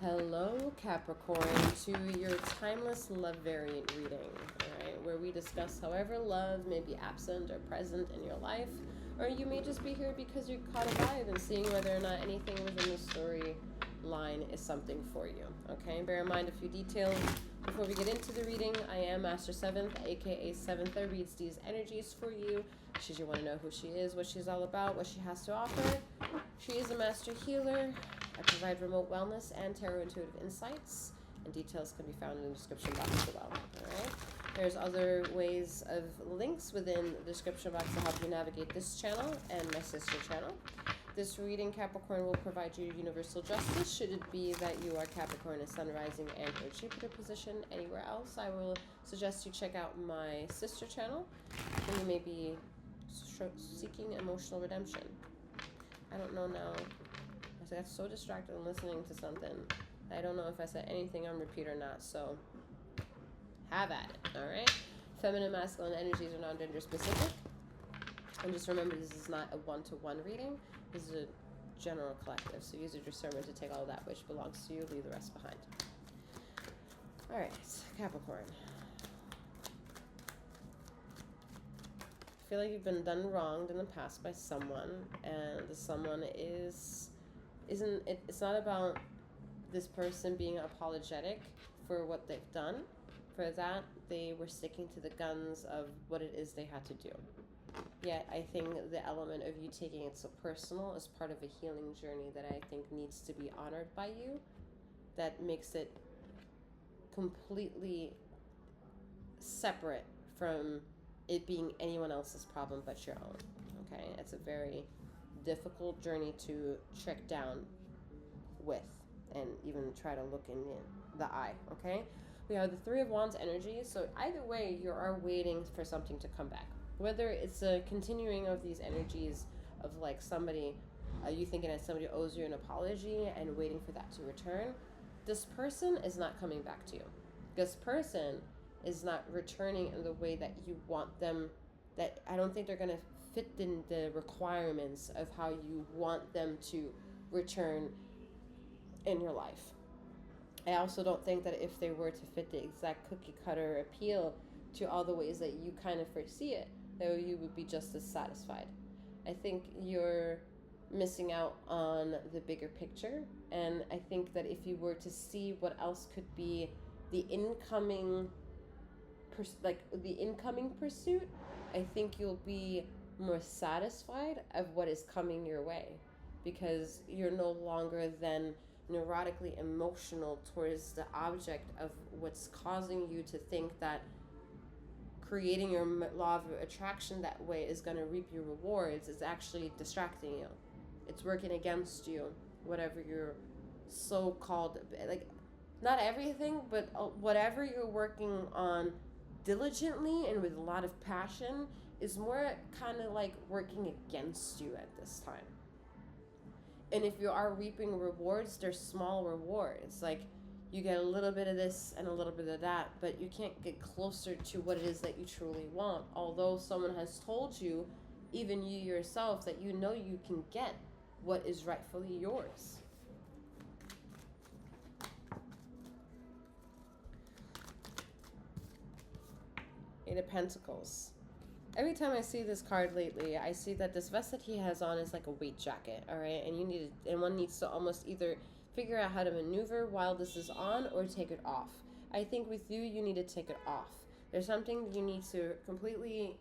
Hello, Capricorn, to your timeless love variant reading, alright, where we discuss however love may be absent or present in your life, or you may just be here because you caught a vibe and seeing whether or not anything within the storyline is something for you, okay? Bear in mind a few details before we get into the reading. I am Master 7th, aka 7th, that reads these energies for you. Should you want to know who she is, what she's all about, what she has to offer. She is a master healer. I provide remote wellness and tarot intuitive insights, and details can be found in the description box below. Alright. There's other ways of links within the description box to help you navigate this channel and my sister channel. This reading, Capricorn, will provide you universal justice should it be that you are Capricorn, a sun rising and or Jupiter position anywhere else. I will suggest you check out my sister channel, and you may be seeking emotional redemption. I don't know now. I got so distracted in listening to something. I don't know if I said anything on repeat or not, so have at it, alright? Feminine, masculine energies are non-gender specific. And just remember, this is not a one-to-one reading. This is a general collective, so use your discernment to take all that which belongs to you, leave the rest behind. Alright, Capricorn. I feel like you've been done wronged in the past by someone, and the someone it's not about this person being apologetic for what they've done. For that, they were sticking to the guns of what it is they had to do. Yet, I think the element of you taking it so personal is part of a healing journey that I think needs to be honored by you. That makes it completely separate from it being anyone else's problem but your own. Okay? It's a very difficult journey to check down with and even try to look in the eye. Okay? We have the Three of Wands energy, so either way you are waiting for something to come back, whether it's a continuing of these energies of like somebody you thinking that somebody owes you an apology and waiting for that to return. This person is not coming back to you. This person is not returning in the way that you want them. That I don't think they're going to fit in the requirements of how you want them to return in your life. I also don't think that if they were to fit the exact cookie cutter appeal to all the ways that you kind of foresee it, that you would be just as satisfied. I think you're missing out on the bigger picture, and I think that if you were to see what else could be the incoming pursuit, I think you'll be more satisfied of what is coming your way, because you're no longer then neurotically emotional towards the object of what's causing you to think that creating your law of attraction that way is going to reap your rewards. Is actually distracting you. It's working against you. Whatever your so-called, like, not everything, but whatever you're working on diligently and with a lot of passion is more kind of like working against you at this time. And if you are reaping rewards, they're small rewards. Like, you get a little bit of this and a little bit of that, but you can't get closer to what it is that you truly want. Although someone has told you, even you yourself, that you know you can get what is rightfully yours. Eight of Pentacles. Every time I see this card lately, I see that this vest that he has on is like a weight jacket, all right? And one needs to almost either figure out how to maneuver while this is on or take it off. I think with you, you need to take it off. There's something you need to completely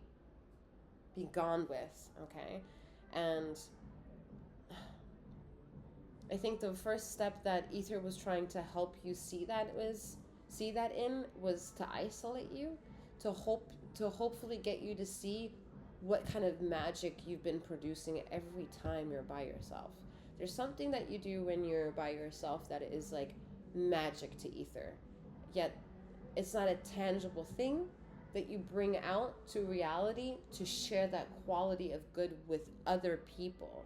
be gone with, okay? And I think the first step that Ether was trying to help you see that in was to isolate you, to hopefully get you to see what kind of magic you've been producing every time you're by yourself. There's something that you do when you're by yourself that is like magic to Ether. Yet it's not a tangible thing that you bring out to reality to share that quality of good with other people.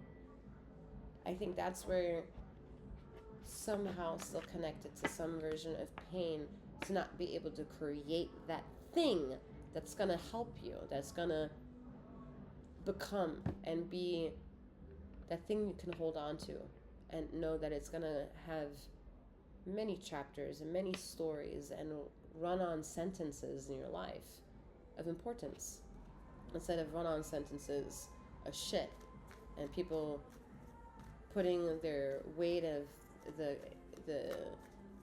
I think that's where you're somehow still connected to some version of pain, to not be able to create that thing that's going to help you, that's going to become and be that thing you can hold on to and know that it's going to have many chapters and many stories and run-on sentences in your life of importance, instead of run-on sentences of shit and people putting their weight of the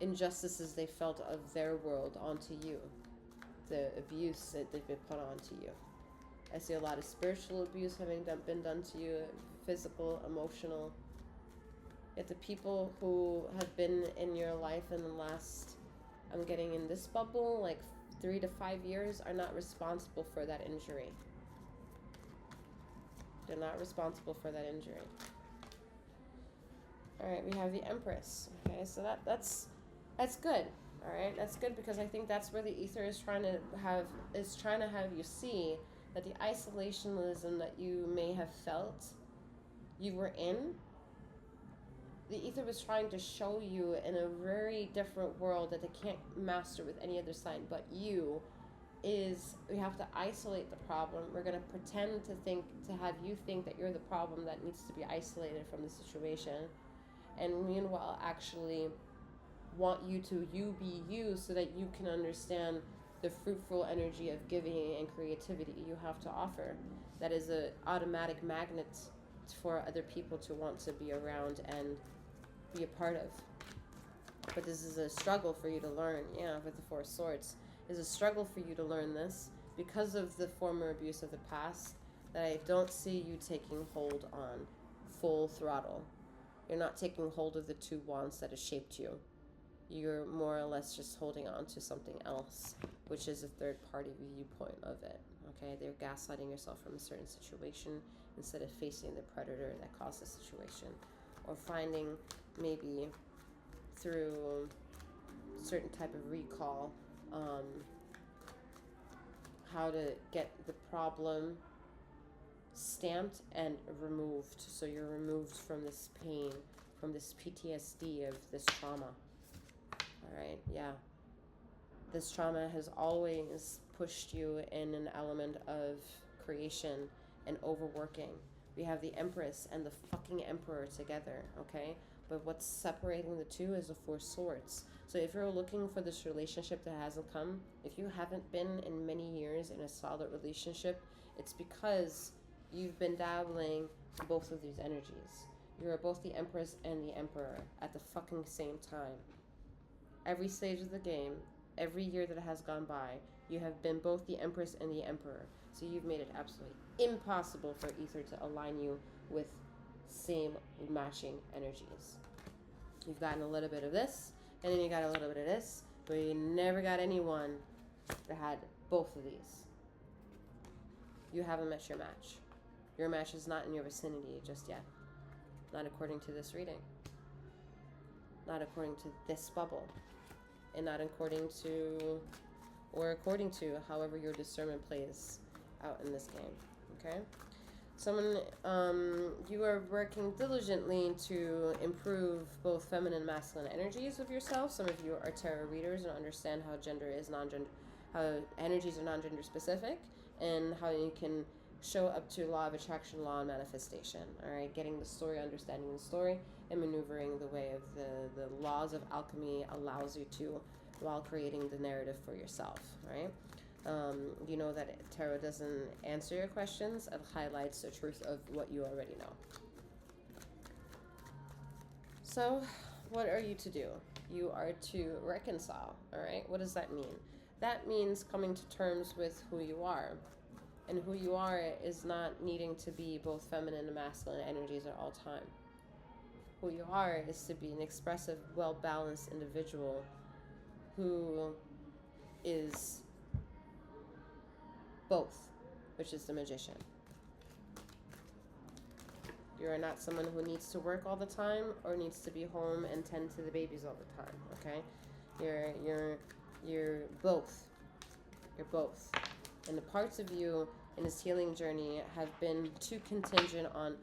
injustices they felt of their world onto you, the abuse that they've been put onto you. I see a lot of spiritual abuse having been done to you, physical, emotional. Yet the people who have been in your life in the last, I'm getting in this bubble, like 3 to 5 years, are not responsible for that injury. They're not responsible for that injury. All right, we have the Empress. Okay, so that's good. All right, that's good, because I think that's where the ether is trying to have you see that the isolationism that you may have felt you were in, the ether was trying to show you in a very different world that they can't master with any other sign but you, is we have to isolate the problem. We're going to pretend to have you think that you're the problem that needs to be isolated from the situation, and meanwhile actually want you to be you, so that you can understand the fruitful energy of giving and creativity you have to offer. That is an automatic magnet for other people to want to be around and be a part of. But this is a struggle for you to learn. With the Four of Swords, it's a struggle for you to learn this because of the former abuse of the past, that I don't see you taking hold on full throttle. You're not taking hold of the two wands that have shaped you. You're more or less just holding on to something else, which is a third-party viewpoint of it. Okay, they're gaslighting yourself from a certain situation instead of facing the predator that caused the situation, or finding maybe through certain type of recall how to get the problem stamped and removed, so you're removed from this pain, from this PTSD of this trauma. All right, this trauma has always pushed you in an element of creation and overworking. We have the Empress and the fucking Emperor together, okay? But what's separating the two is the Four of Swords. So if you're looking for this relationship that hasn't come, if you haven't been in many years in a solid relationship, it's because you've been dabbling both of these energies. You're both the Empress and the Emperor at the fucking same time. Every stage of the game, every year that has gone by, you have been both the Empress and the Emperor. So you've made it absolutely impossible for ether to align you with same matching energies. You've gotten a little bit of this, and then you got a little bit of this, but you never got anyone that had both of these. You haven't met your match. Your match is not in your vicinity just yet. Not according to this reading. Not according to this bubble. And not according to however your discernment plays out in this game. Okay? You are working diligently to improve both feminine and masculine energies of yourself. Some of you are tarot readers and understand how how energies are non-gender specific, and how you can show up to law of attraction, law and manifestation. All right, getting the story, understanding the story, and maneuvering the way of the laws of alchemy allows you to, while creating the narrative for yourself. Right. You know that tarot doesn't answer your questions, it highlights the truth of what you already know. So what are you to do? You are to reconcile. All right, what does that mean? That means coming to terms with who you are. And who you are is not needing to be both feminine and masculine energies at all time. Who you are is to be an expressive, well-balanced individual who is both, which is the Magician. You are not someone who needs to work all the time or needs to be home and tend to the babies all the time, okay? You're both. You're both. And the parts of you in this healing journey have been too contingent on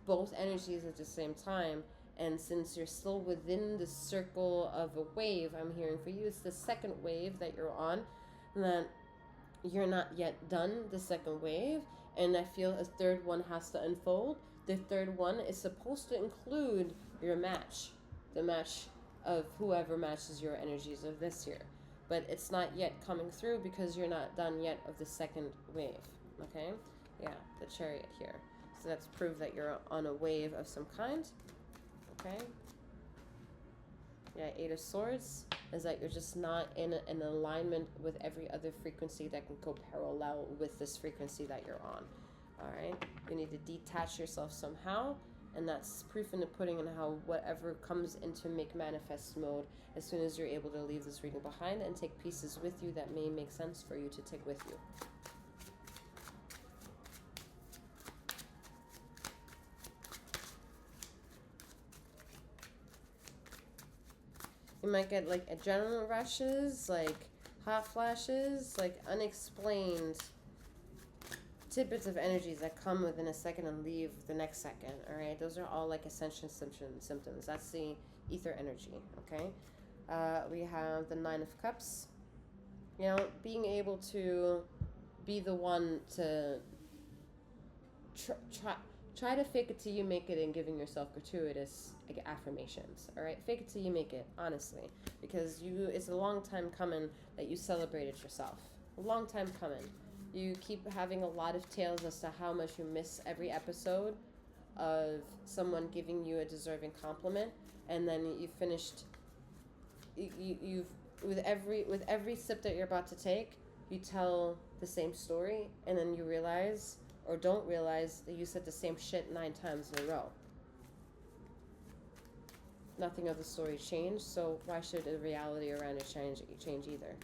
both energies at the same time. And since you're still within the circle of a wave, I'm hearing for you, it's the second wave that you're on, that you're not yet done the second wave. And I feel a third one has to unfold. The third one is supposed to include your match. The match of whoever matches your energies of this year. But it's not yet coming through because you're not done yet of the second wave. Okay? Yeah, the Chariot here. So that's proof that you're on a wave of some kind. Okay? Yeah, Eight of Swords is that you're just not in an alignment with every other frequency that can go parallel with this frequency that you're on. All right? You need to detach yourself somehow, and that's proof in the pudding in how whatever comes into make manifest mode, as soon as you're able to leave this reading behind and take pieces with you that may make sense for you to take with you. You might get like adrenaline rushes, like hot flashes, like unexplained tidbits of energies that come within a second and leave the next second. All right, those are all like ascension symptoms. That's the ether energy. Okay, we have the Nine of Cups. You know, being able to be the one to try to fake it till you make it, and giving yourself gratuitous affirmations. All right, fake it till you make it, honestly, because it's a long time coming that you celebrated yourself. A long time coming. You keep having a lot of tales as to how much you miss every episode of someone giving you a deserving compliment, and then you finished. You've with every sip that you're about to take, you tell the same story, and then you realize or don't realize that you said the same shit 9 times in a row. Nothing of the story changed, so why should the reality around it change either?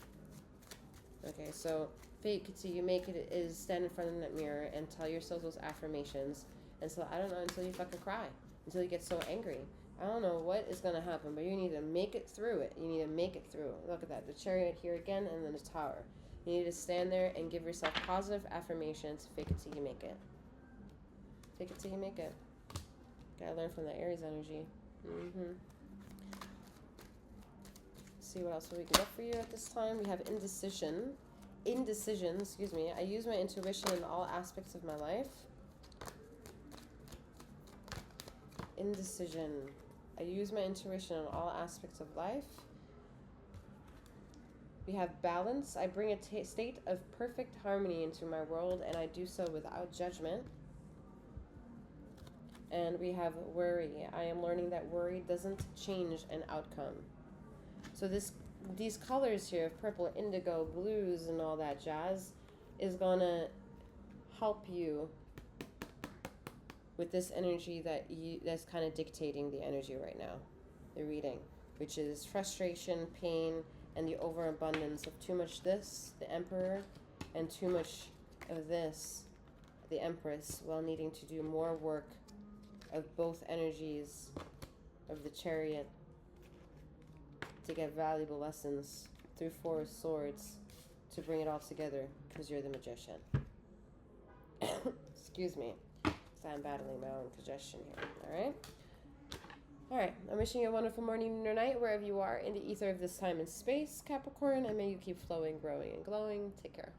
Okay, so fake it till you make it is stand in front of that mirror and tell yourself those affirmations until, I don't know, until you fucking cry, until you get so angry. I don't know what is going to happen, but you need to make it through it. You need to make it through. Look at that, the Chariot here again, and then the Tower. You need to stand there and give yourself positive affirmations. Fake it till you make it. Fake it till you make it. Gotta learn from the Aries energy. See what else we can get for you at this time. We have indecision. Indecision, excuse me. I use my intuition in all aspects of my life. Indecision. I use my intuition in all aspects of life. We have balance. I bring a state of perfect harmony into my world, and I do so without judgment. And we have worry. I am learning that worry doesn't change an outcome. So these colors here of purple, indigo, blues, and all that jazz is going to help you with this energy that's kind of dictating the energy right now, the reading, which is frustration, pain, and the overabundance of too much this, the Emperor, and too much of this, the Empress, while needing to do more work of both energies of the Chariot to get valuable lessons through Four of Swords to bring it all together, because you're the Magician. Excuse me. I'm battling my own congestion here. All right. I'm wishing you a wonderful morning or night wherever you are in the ether of this time and space, Capricorn, and may you keep flowing, growing, and glowing. Take care.